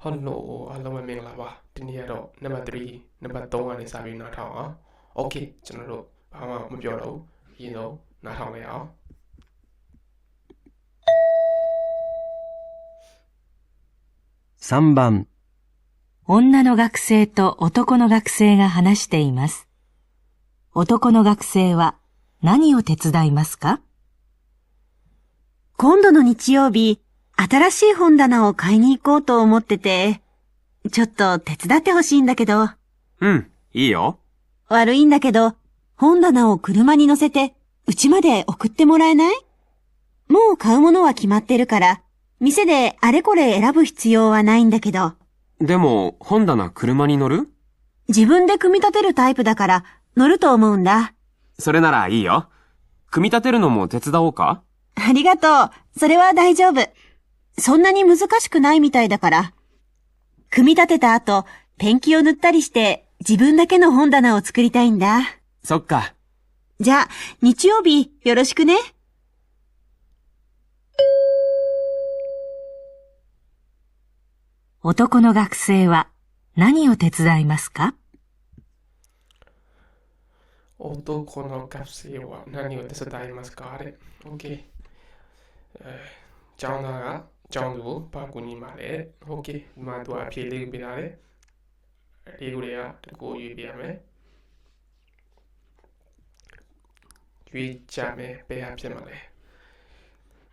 Hello အားလုံးပဲမင်္ဂလာပါဒီနေ့ကတော့နံပါတ်3နံပါတ်3ကနေစပြီးနားထောင်အောင် Okay ကျွန်တော်တို့ဘာမှမပြောတော့ဘူးရင်းဆုံးနားထောင်လိုက်အောင်3番女の学生と男の学生が話しています。男の学生は何を手伝いますか？今度の日曜日、新しい本棚を買いに行こうと思ってて、ちょっと手伝ってほしいんだけど。うん、いいよ。悪いんだけど、本棚を車に乗せて、家まで送ってもらえない？もう買うものは決まってるから、店であれこれ選ぶ必要はないんだけど。でも、本棚車に乗る？自分で組み立てるタイプだから、乗ると思うんだ。それならいいよ。組み立てるのも手伝おうか？ありがとう。それは大丈夫。そんなに難しくないみたいだから。組み立てた後、ペンキを塗ったりして、自分だけの本棚を作りたいんだ。そっか。じゃあ、日曜日よろしくね。男の学生は何を手伝いますか？男の学生は何を手伝いますかって Okay ကျောင်းသားကကျောင်းသူကိုဘာကူညီမှာလဲ Okay ဒီမှာသူအဖြေလေးပေးထားတယ်ဒီကိုတွေကတကူရွေးပြရမယ်ရွေးကြမယ်ဘယ်ဟာဖြစ်မှာလဲ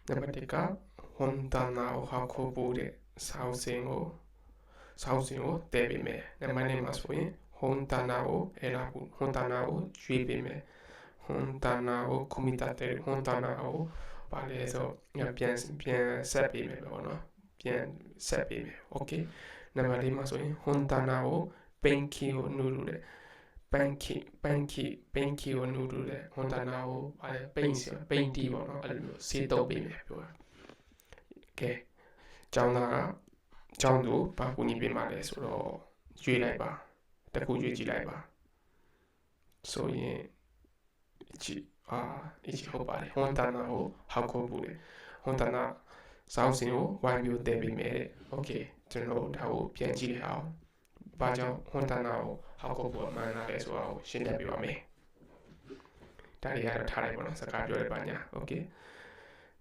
နံပါတ်1ကဝန်တနာကိုဟောက်ခိုးဖို့တဲ့စောင်းစင်ကိုတည်ပေးမယ်နံပါတ်2မှာဆိုရင်ဝန်တနာကိုအဲ့ဒါကိုဝန်တနာကိုရွေးပေးမယ်ဝန်တနာကိုကွန်ပျူတာတဲ့ဝန်တနာကိုပါလေဆိုပြန်ဆက်ပေးမယ်ပေါ့နော်ပြန်ဆက်ပေးမယ် Okay နံပါတ်4မှာဆိုရင်ဝန်တနာကိုပင်ကီကိုနူးလို့တဲ့ပန်ကီကိုနူးလို့တဲ့ဝန်တနာကိုပါလေပိန်တီပေါ့နော်အဲ့လိုမျိုးစေးတော့ပေးမယ်ပြောတာ Okay ကျောင်းသားကကျောင်းသူဘာကူညီပေးမှာလဲဆိုတော့ရွေးလိုက်ပါတခုရွေးကြည့်လိုက်ပါဆိုရင်ဟုတ်ပါတယ်ဝန်တနာကိုဟောက်ခိုးဖို့လေဝန်တနာစောင်းစင်ကိုဝိုင်းပြီးတည်ပေးမယ်တဲ့ Okay ကျွန်တော်ဒါကိုပြန်ကြည့်ရအောင်ဘာကြောင့်ဝန်တနာကိုဟောက်ခိုးဖို့မှန်းလာလဲဆိုတာကိုရှင်းပြပေးပါမယ်ဒါတွေကတော့ထားလိုက်ပါတော့စကားပြောရပါညာ Okay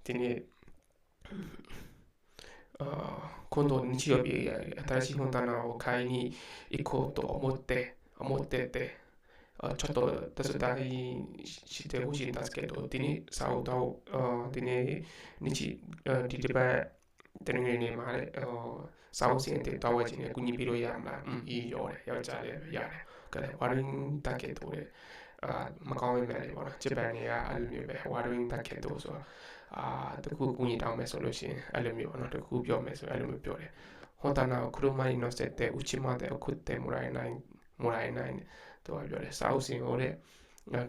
ဒီနေ့今度日曜日新しい本棚を買いに行こうと思っててちょっと手伝いしてほしいんですけどဒီနေ့စာအုပ်တော့ဒီနေ့ဒီတစ်ပတ်တနင်္ဂနွေနေ့မှာလည်းစာအုပ်စင်တွေတောက်ဝဲခြင်းနဲ့ကူညီပေးလို့ရမလားအေးရောတယ်ယောက်ျားလည်းရတယ်ကဲဝါရင်းတက်ခဲ့တော့မကောင်းရင်လည်းပေါ့နော်ဂျပန်တွေကအဲ့လိုမျိုးပဲဝါရင်းတက်ခဲ့တော့ဆိုတခုကူညီတောင်းမယ်ဆိုလို့ရှိရင်အဲ့လိုမျိုးပေါ့နော်တခုပြောမယ်ဆိုအဲ့လိုမျိုးပြောတယ်ဟောတာနာကို車に乗せてうちまで送ってもらえないသူကပြောတယ်စာအုပ်စင်ကိုတဲ့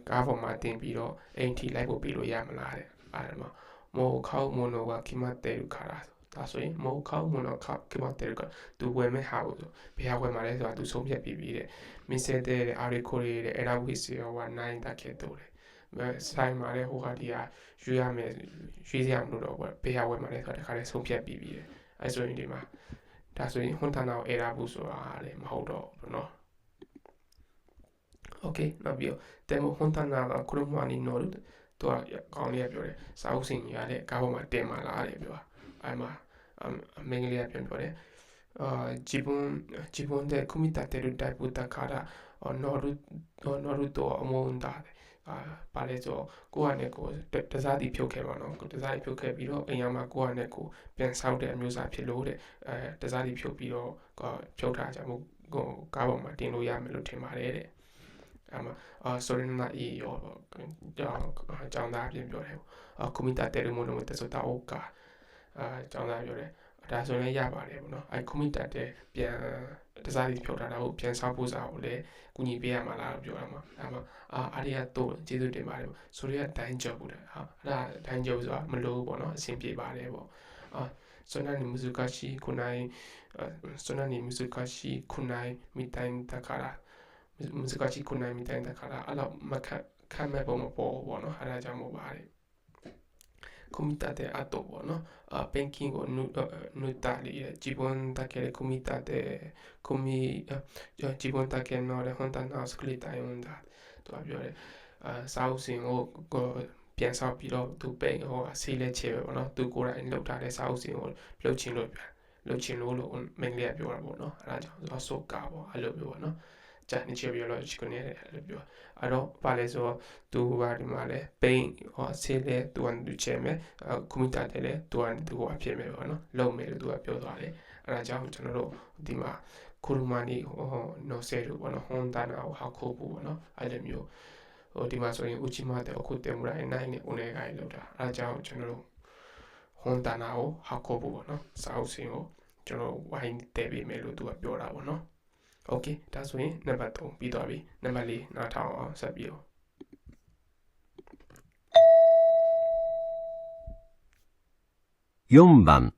ကားပေါ်မှာတင်ပြီးတော့အိမ်ထိလိုက်ဖို့ပြီးလို့ရမလားတဲ့အဲ့ဒါもう買うものは決まってるからဒါဆိုရင်もう買うものは決まってるからသူဝယ်မဲ့ဟာကိုဘယ်ဟာဝယ်မှာလဲဆိုတာသူဆုံးဖြတ်ပြီးပြီတဲ့မင်းစတဲ့အာရီကိုရီတဲ့အဲ့ဒါဝိစီရောနိုင်တာခဲ့တော့တယ်ဆိုင်မှာလည်းဟိုကဒီဟာရွေးရမယ်ရွေးစရာမလိုတော့ဘူးဘယ်ဟာဝယ်မှာလဲဆိုတာတခါလေးဆုံးဖြတ်ပြီးပြီတဲ့အဲ့ဆိုရင်ဒီမှာဒါဆိုရင်ဟွန်တနာကိုအဲ့ဒါဘူးဆိုတာလည်းမဟုတ်တော့ဘူးเนาะOkay နောက်ပြီးでも本棚が車に乗るとはကောင်းလေးပြောတယ်စာအုပ်စင်ကြီးရတဲ့ကားပေါ်မှာတင်มาလားတဲ့ပြောအဲ့မှာမင်းကလေးကပြန်ပြောတယ်自分で組み立てるタイプだから乗ると思うんだပါလေဆိုကိုကလည်းကိုတစားတီဖြုတ်ခဲ့ပါတော့တစားတီဖြုတ်ခဲ့ပြီးတော့အိမ်ရမှာကိုကလည်းကိုပြန်ဆောက်တဲ့အမျိုးအစားဖြစ်လို့တဲ့တစားတီဖြုတ်ပြီးတော့ဖြုတ်ထားကြမို့ကိုကားပေါ်မှာတင်လို့ရမယ်လို့ထင်ပါတယ်တဲ့それならいいよကျောင်းသားပြင်ပြောတယ်組み立てるものも手伝おうかကျောင်းသားပြောတယ်ဒါဆိုရင်ရပါတယ်ပေါ့နော်組み立てပြန်တစားစီဖြုတ်ထားတာကိုပြန်ဆောက်ဖို့စာကိုလည်းကူညီပေးရမှာလားလို့ပြောတာမှာありがとうကျေးဇူးတင်ပါတယ်それは大丈夫だအဲ့ဒါ大丈夫ဆိုတာမလို့ပေါ့နော်အဆင်ပြေပါတယ်ပေါ့そんなに難しくないみたいだから難しくないみたいだからအဲ့တော့ခံမဲ့ပုံမပေါ်ဘူးပေါ့နော်အဲ့ဒါကြောင့်မို့ပါတယ်組み立てあとはのペンキンを塗ったり自分だけで組み立て自分だけの本棚を作りたいんだとはပြောတယ်စာအုပ်စင်ကိုပြန်ဆောက်ပြီးတော့သူပိန်ဆေးလဲချဲပဲပေါ့နော်သူကိုယ်တိုင်လှုပ်ထားတဲ့စာအုပ်စင်ကိုလှုပ်ချင်လို့မင်းလေးကပြောတာပေါ့နော်အဲ့ဒါကြောင့်သူဆော့ကာပေါ့အဲ့လိုမျိုးပေါ့နော်じゃあ日曜日よろしくねအဲ့လိုပြောအဲ့တော့ပါလဲဆိုသူကဒီမှာလဲပိန်ဆေးလဲသူကလူချဲမယ်ကွန်ပျူတာတယ်လဲသူကဖြစ်မယ်ပေါ့နော်လုံမယ်လို့သူကပြောသွားတယ်အဲ့ဒါကြောင့်ကျွန်တော်တို့ဒီမှာကိုရူမာနီနိုဆဲလို့ပေါ့နော်ဟွန်ဒါနာကိုဟာခိုးဖို့ပေါ့နော်အဲ့လိုမျိုးဒီမှာဆိုရင်ဥချိမတဲ့အခုတင်မှုတိုင်းနိုင်နဲ့ဦးနေကိုင်းလောက်တာအဲဒါကြောင့်ကျွန်တော်တို့ဟွန်တနာကိုဟာခေါ်ဖို့ပေါ့နော်စာအုပ်စင်ကိုကျွန်တော်ဝိုင်းတည်ပေးမယ်လို့သူကပြောတာပေါ့နော်โอเคဒါဆိုရင်နံပါတ်3ပြီးသွားပြီနံပါတ်4နားထောင်အောင်ဆက်ပြီးတော့4番、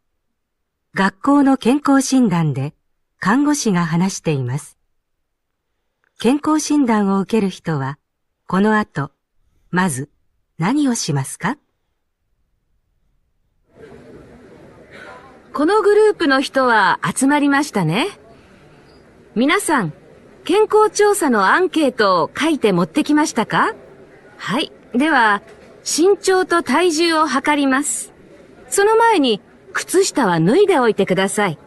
学校の健康診断で看護師が話しています。健康診断を受ける人は、この後、まず何をしますか？このグループの人は集まりましたね。皆さん、健康調査のアンケートを書いて持ってきましたか？はい。では、身長と体重を測ります。その前に、靴下は脱いでおいてください。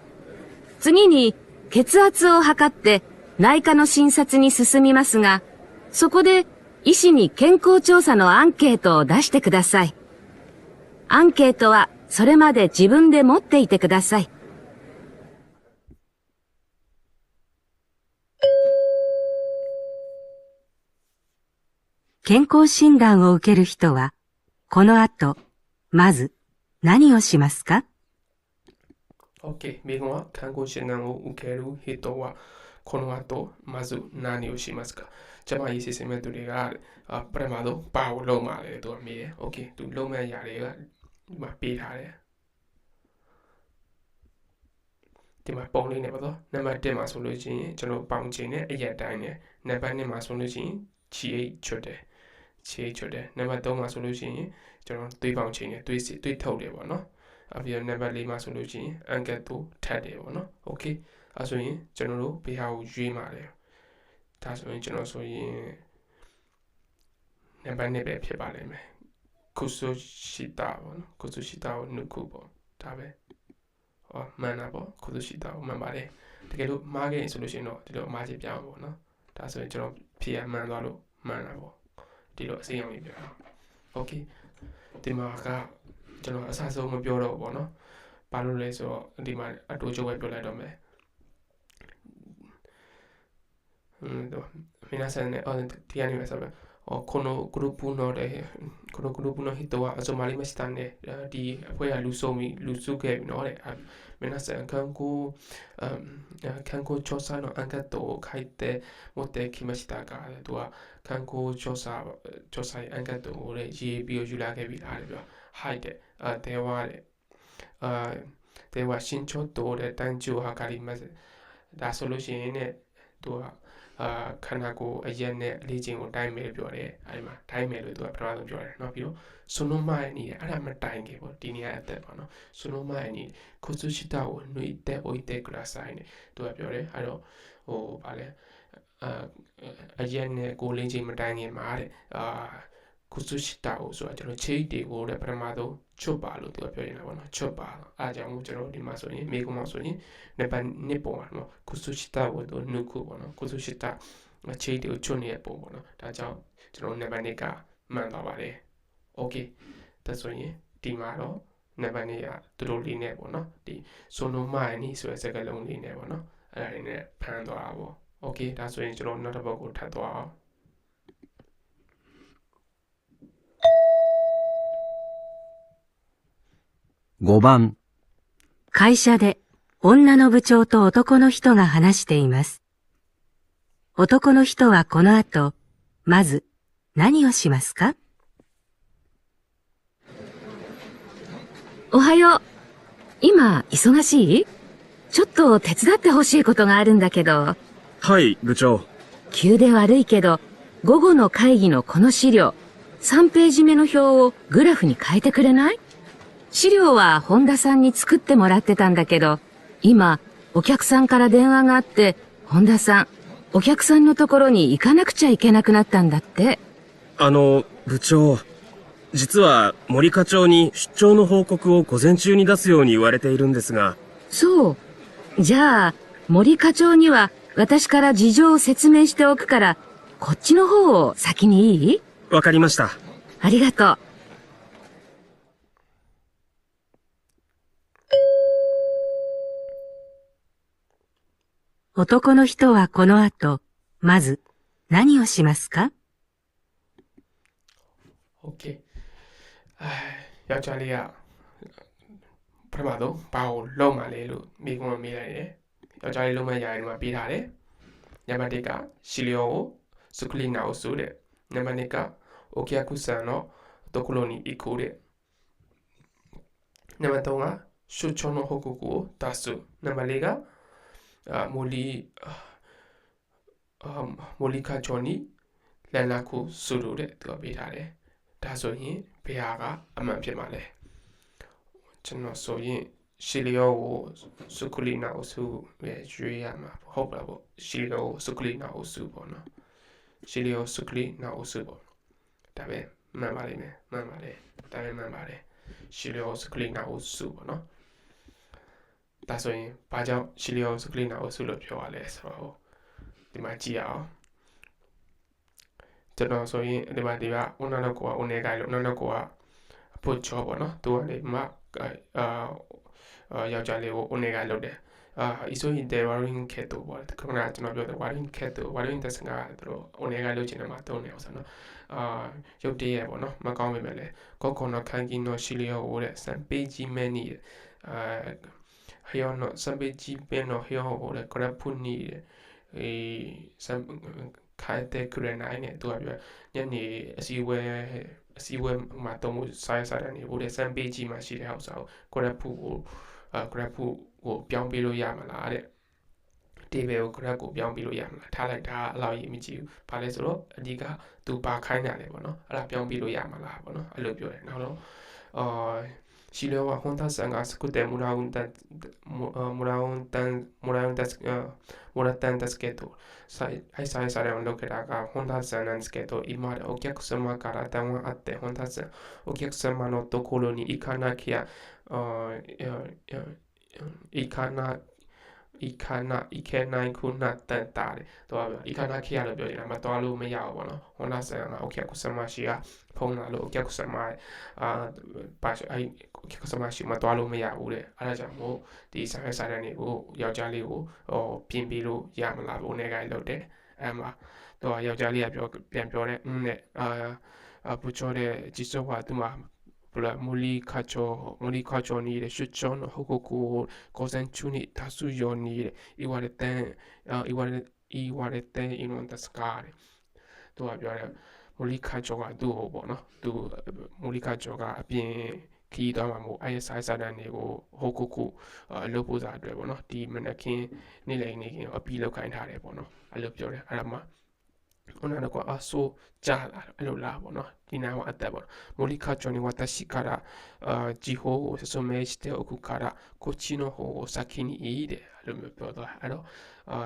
次に、血圧を測って内科の診察に進みますが、そこで医師に健康調査のアンケートを出してください。アンケートはそれまで自分で持っていてください。健康診断を受ける人は、この後、まず何をしますか？ OK မိကုံက看護師難を受ける人はこの後まず何をしますかကျမရေးစီစဉ်မဲ့သူတွေကပထမဆုံးပါကိုလုံးမှာလေသူကမေးတယ် OK သူလုံးမဲ့ຢာတွေကဒီမှာပေးထားတယ်ဒီမှာပုံလေးနဲ့ပေါ့နော်နံပါတ်1မှာဆိုလို့ရှိရင်ကျွန်တော်ပေါင်ချိန်နဲ့အရက်တိုင်းနဲ့နံပါတ်2မှာဆိုလို့ရှိရင်ခြေချွတ်တယ်နံပါတ်3မှာဆိုလို့ရှိရင်ကျွန်တော်သွေးပေါင်ချိန်နဲ့သွေးထုတ်တယ်ပေါ့နော်အပြီးတော့နံပါတ်4မှာဆိုလို့ရှိရင်အန်ကက်ကိုထပ်တယ်ပေါ့နော်โอเคအဲဆိုရင်ကျွန်တော်တို့ဘေးဟာကိုရွေးမှာတယ်ဒါဆိုရင်ကျွန်တော်ဆိုရင်နံပါတ်2ပဲဖြစ်ပါလိမ့်မယ်ကုဆုရှိတာပေါ့နော်ကုဆုရှိတာကိုနှုတ်ခုပေါ့ဒါပဲမှန်တာပေါ့ကုဆုရှိတာကိုမှန်ပါတယ်တကယ်လို့မှားခဲ့ရင်ဆိုလို့ရှိရင်တော့ဒီလိုအမှားချက်ပြအောင်ပေါ့နော်ဒါဆိုရင်ကျွန်တော်ဖြေရမှန်သွားလို့မှန်တာပေါ့ဒီလိုအစိမ်းအောင်ပြအောင်โอเคဒီမှာကကျွန်တော်အစဆုံးမပြောတော့ဘူးပေါ့နော်ဘာလို့လဲဆိုတော့ဒီမှာအတူချုပ်ပဲပြောလိုက်တော့မယ်皆さんねティアニメさんこのグループの人は集まりましたねဒီအဖွဲ့ကလူစုခဲ့ပြီเนาะတဲ့皆さん観光調査のアンケートを書いて持ってきましたかသူက観光調査アンケートကိုရေးပြီးယူလာခဲ့ပြီလားတဲ့ပြောはいででは身長と体重を測りますဒါဆိုလို့ရှိရင်ねသူကခန္ဓာကိုယ်အရက်နဲ့အလေးချိန်ကိုတိုင်းမယ်ပြောတယ်အဲဒီမှာတိုင်းမယ်လို့သူကပထမဆုံးပြောတယ်เนาะပြီးတော့その前にအဲ့ဒါမတိုင်းခဲ့ပေါ့ဒီနေရာအသက်ပေါ့เนาะその前に靴下を脱いでおいてくださいねသူကပြောတယ်အဲ့တော့ဗာလဲအရက်နဲ့ကိုယ်လေးချိန်မတိုင်းခင်မှာတဲ့靴下ကိုဆိုတာကျွန်တော်ချိတ်တွေကိုလည်းပထမဆုံးချွတ်ပါလို့သူကပြောနေတာပေါ့နော်ချွတ်ပါအားကြောင့်မို့ကျွန်တော်ဒီမှာဆိုရင်မိကုံမှာဆိုရင်နံပါတ်2ပုံပါနော်靴下ကိုသူနှုတ်ခုပေါ့နော်靴下ချိတ်တွေကိုချွတ်နေတဲ့ပုံပေါ့နော်ဒါကြောင့်ကျွန်တော်နံပါတ်2ကမှန်သွားပါတယ်โอเคဒါဆိုရင်ဒီမှာတော့နံပါတ်2ကတူတူလေးနဲ့ပေါ့နော်ဒီဆိုနိုမိုင်းနီဆိုတဲ့စကားလုံးလေးနဲ့ပေါ့နော်အဲ့ဒါလေးနဲ့ဖမ်းသွားတာပေါ့โอเคဒါဆိုရင်ကျွန်တော်နောက်တစ်ပုဒ်ကိုထပ်သွားအောင်5番、会社で女の部長と男の人が話しています。男の人はこの後、まず何をしますか？おはよう。今、忙しい？ちょっと手伝ってほしいことがあるんだけど。はい、部長。急で悪いけど、午後の会議のこの資料、3ページ目の表をグラフに変えてくれない？資料は本田さんに作ってもらってたんだけど、今、お客さんから電話があって、本田さん、お客さんのところに行かなくちゃいけなくなったんだって。部長。実は森課長に出張の報告を午前中に出すように言われているんですが。そう。じゃあ、森課長には私から事情を説明しておくから、こっちの方を先にいい？わかりました。ありがとう。男の人はこの後、まず何をしますか？ OK ယောက်ျားလေးကပထမဆုံးဘာကိုလုံးမှလဲလို့မိကုန်းမေးလိုက်တယ်ယောက်ျားလေးလုံးမရရင်တော့ပေးထားတယ်နံပါတ်1ကရှီလီယိုကိုစုကလီနာကိုဆိုတဲ့နံပါတ်2ကအိုကီယာကုဆန်တော့တိုကလိုနီအီကိုတဲ့နံပါတ်3ကရှူချွန်နိုဟိုကူကိုတာဆူနံပါတ်4ကမိုလီခါချောနီလန်လာကိုဆူလို့တဲ့သူကပေးထားတယ်ဒါဆိုရင်ဘယ်ဟာကအမှန်ဖြစ်မှာလဲကျွန်တော်ဆိုရင်ရှီလီယိုကိုစုကလီနာကိုစုပဲရွေးရမှာဟုတ်ပါပေါ့ရှီလီယိုကိုစုကလီနာကိုစုပေါ့နော်ရှီလီယိုစုကလီနာကိုစုပေါ့ဒါပဲမှန်ပါလိမ့်မယ်မှန်ပါတယ်ဒါပဲမှန်ပါတယ်ရှီလီယိုစုကလီနာကိုစုပေါ့နော်ဒါဆိုရင်ဘာကြောင့်ရှီလီယိုစုကလီနာကိုစုလို့ပြောရလဲဆိုတော့ဒီမှာကြည့်ရအောင်ကျွန်တော်ဆိုရင်ဒီမှာဦးနာတော့ကိုကဦးနေကြလို့နောက်တော့ကိုကအဖို့ချောပေါ့နော်သူကနေမှယောက်ျားလေးကိုဦးနေကြလုပ်တယ်iso inte waring keto ပေါ့ခဏကျွန်တော်ပြောတယ် waring keto waring တစငါတို့ဦးနေကြလုပ်ချင်တယ်မှာတုံးနေအောင်ဆိုတော့ရုပ်တရက်ပေါ့နော်မကောင်းပေမဲ့လည်းကောက်ခွန်တော့ခံကင်းတော့ရှီလီယိုကိုတဲ့စံပေးကြီးမဲနီဟယောနော်စံပေးကြီးပဲနော်ဟယောကိုတဲ့ grab ဖုန်နီစံခိုင်တဲ့ကရနိုင်နဲ့သူကပြောညနေအစည်းအဝေးမှာတုံးမှုစားတယ်နေဟိုတဲ့စံပေးကြီးမှာရှိတဲ့ဟောက်စာကို grab ဖုကိုgrab ဖုကိုပြောင်းပေးလို့ရမလားတဲ့ table ကို grab ကိုပြောင်းပေးလို့ရမလားထားလိုက်တာအလောက်ကြီးမကြည့်ဘူးဘာလဲဆိုတော့အဓိကသူပါခိုင်းတယ်လေပေါ့နော်အဲ့ဒါပြောင်းပေးလို့ရမလားပေါ့နော်အဲ့လိုပြောတယ်နောက်တော့ရှီလိုဝါဟွန်တာဆန်ကစကုတဲ့မူရာတန်တက်စကေတိုဆိုင်ရအောင်လုပ်ခဲ့တာကဟွန်တာဆန်န်စကေတို今までお客様から電話あって本田さんお客様のところに行かなきゃいけないくなったんだတော့行かなきゃလို့ပြောနေတာမတော်လို့မရဘူးပေါ့နော်ဟွန်ဒါဆန်ကโอเคကုစမရှိကဖုန်းလာလို့โอเคကုစမပါအိโอเคကုစမရှိမတော်လို့မရဘူးတဲ့အဲ့ဒါကြောင့်မို့ဒီဆိုင်တဲ့နေကိုယောက်ျားလေးကိုပြင်ပြီးလို့ရမလားဘိုးနေကိုင်းလုပ်တယ်အဲ့မှာတော့ယောက်ျားလေးကပြန်ပြောတဲ့နဲ့ပူချောတဲ့ជីစောကသူမှာモリ課長に出張の報告を午前中に出すように言われているんですがとはပြောတယ်モリ課長ကသူ့ကိုပေါ့နော်သူモリ課長ကအပြင်ခီးသွားမှာမို့အဲ့ဆိုင်စားတဲ့နေကိုဟိုကုလုပ်ဖို့စားအတွက်ပေါ့နော်ဒီမနက်ခင်းနေ့လည်နေခင်းအပြီးလောက်ခိုင်းထားတယ်ပေါ့နော်အဲ့လိုပြောတယ်အဲ့ဒါမှဟိုကတော့အဆိုးကြလာအဲ့လိုလားပေါ့နော်ဒီနာကအသက်ပေါ့モリ課長に私から時報を説明しておくからこっちの方を先にいいでအဲ့လိုမျိုးပြောတော့အဲ့တော့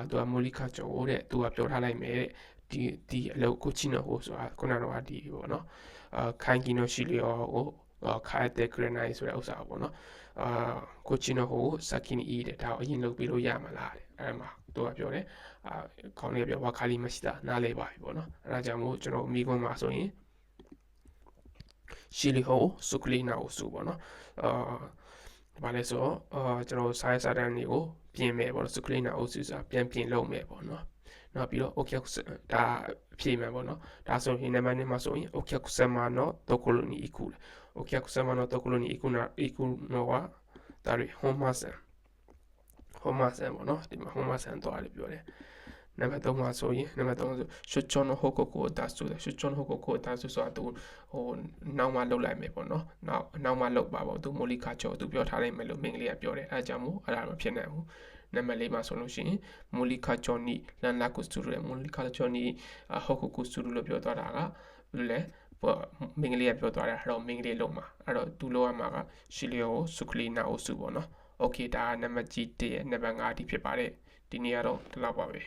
သူကモリ課長ကိုတဲ့သူကပြောထားလိုက်မယ်ဒီအလုပ်ကိုချီနော်ဟိုဆိုတာခုနကတော့ဒီပေါ့နော်ခိုင်ကီနိုရှီလီယိုကိုခိုင်တဲ့ကရနိုင်ဆိုတဲ့ဥစ္စာပေါ့နော်ကိုချီနော်ဟိုစကီနီတဲ့ဒါကိုအရင်လုပ်ပြီးလို့ရမှာလားတဲ့အဲ့မှာသူကပြောတယ်ခေါင်းလေးပြောဝါခါလီမရှိတာနားလေပါပြီပေါ့နော်အဲ့ဒါကြောင့်မို့ကျွန်တော်မိကွန်းမှာဆိုရင်ရှီလီဟိုစုကလီနာကိုစုပေါ့နော်ဘာလဲဆိုကျွန်တော်စားတဲ့နေကိုပြင်မယ်ပေါ့နော်စုကလီနာကိုစုစားပြန်ပြင်လုပ်မယ်ပေါ့နော်နောက်ပြီးတော့ okay ဒါဖြည့်မယ်ပေါ့နော်ဒါဆိုရင်နံပါတ်1မှာဆိုရင် okay ဆမနောတိုကိုလိုနီအီကူ okay ဆမနောတိုကိုလိုနီအီကူနောဝါဒါရီဟိုမာဆန်ပေါ့နော်ဒီမှာဟိုမာဆန်တော့လည်းပြောတယ်နံပါတ်3မှာဆိုရင်နံပါတ်3ဆိုရှုချွန်ဟိုကိုကိုတာဆိုရှုချွန်ဟိုကိုတာဆိုဆိုတာသူဟိုနောက်မှလောက်လိုက်မယ်ပေါ့နော်နောက်မှလောက်ပါပေါ့သူမိုလီခါချောသူပြောထားလိုက်မယ်လို့မင်းကလေးကပြောတယ်အဲဒါကြောင့်မို့အဲ့ဒါမဖြစ်နိုင်ဘူးနံပါတ်4မှာဆိုလို့ရှိရင်မိုလီခါချောနီလန်လာကိုစတူရမိုလီခါချောနီဟိုကိုစတူလို့ပြောသွားတာကဘယ်လဲ မင်းကလေးကပြောသွားတာအဲ့တော့မင်းကလေးလုံးမှာအဲ့တော့သူလုံးရမှာကရှီလီယိုဆုခလီနာအိုစုပေါ့နော်โอเคဒါနံပါတ်ကြီး1ရဲ့နံပါတ်5အထိဖြစ်ပါတယ်ဒီနေ့ကတော့ဒီလောက်ပါပဲ